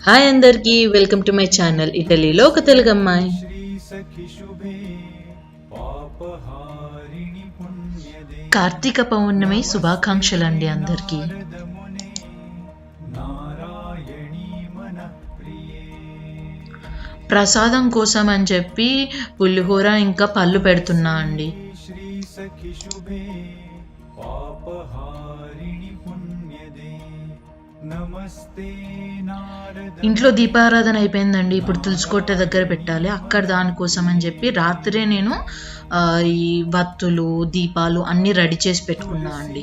Hi అందరికీ welcome to my channel ఇటలీలో ఒక తెలుగు అమ్మాయి. కార్తీక పౌర్ణమి శుభాకాంక్షలు అండి అందరికీ. ప్రసాదం కోసం అని చెప్పి పులిహోర ఇంకా పళ్ళు పెడుతున్నా అండి. ఇంట్లో దీపారాధన అయిపోయిందండి. ఇప్పుడు తులసికోట దగ్గర పెట్టాలి. అక్కడ దానికోసం అని చెప్పి రాత్రే నేను ఈ వత్తులు దీపాలు అన్నీ రెడీ చేసి పెట్టుకున్నా అండి.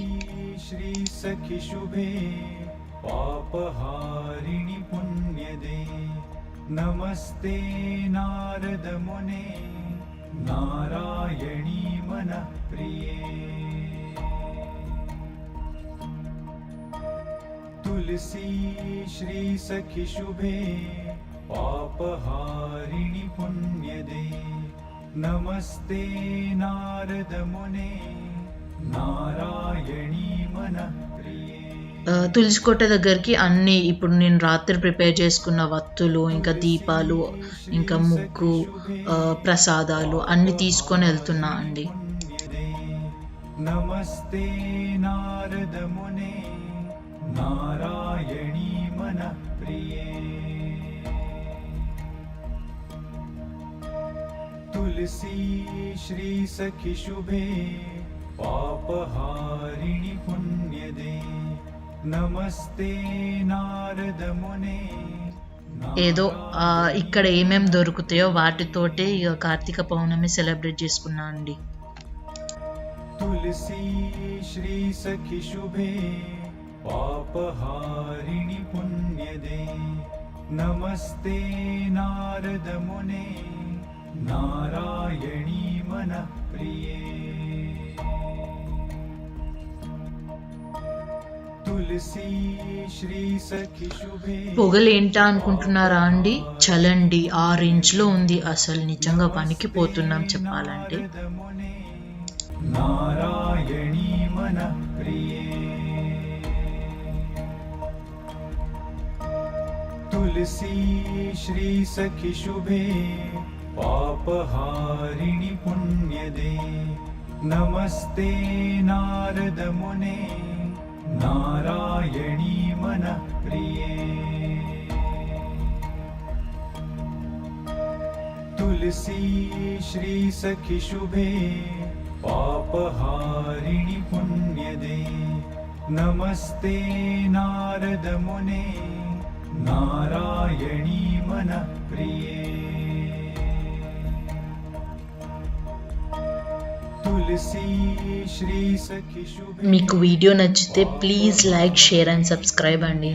నమస్తే నారద మునే నారాయణీ మన ప్రియే तुलसी श्री सखी शुभे पापहारिणि पुण्यदे नमस्ते नारद मुने नारायणी मन प्रिये. తులసికోట దగ్గరికి అన్నీ ఇప్పుడు నేను రాత్రి ప్రిపేర్ చేసుకున్న వత్తులు ఇంకా దీపాలు ఇంకా ముగ్గు ప్రసాదాలు అన్నీ తీసుకొని వెళ్తున్నా అండి. నమస్తే నారద మునే నారాయణీ మన ప్రియే తులసీ శ్రీ సఖి శుభే పాపహారిణి పుణ్యదే నమస్తే నారద మునే. ఏదో ఇక్కడ ఏమేం దొరుకుతాయో వాటితోటే ఇక కార్తీక పౌర్ణమి సెలబ్రేట్ చేసుకున్నా అండి. తులసీ శ్రీ సఖి శుభే పాపహారిణి పుణ్యదే నమస్తే నారద మునే నారాయణీ మన ప్రియే తులసీ శ్రీ సఖి శుభే. పొగలేంటా అనుకుంటున్నారా అండి? చలండి 6 ఇంచ్లో ఉంది. అసలు నిజంగా పనికిపోతున్నాం చెప్పాలంటే. నారాయణీ మన ప్రియే तुलसी श्री सखी शुभे पापहारिणि पुण्यदे नमस्ते नारद मुने नारायणी मन प्रिये तुलसी श्री सखी शुभे पापहारिणि पुण्यदे नमस्ते नारद मुने నారాయణీ మన ప్రియే తులసీ శ్రీ సఖి శుభే. మీకు వీడియో నచ్చితే please like share and subscribe అండి.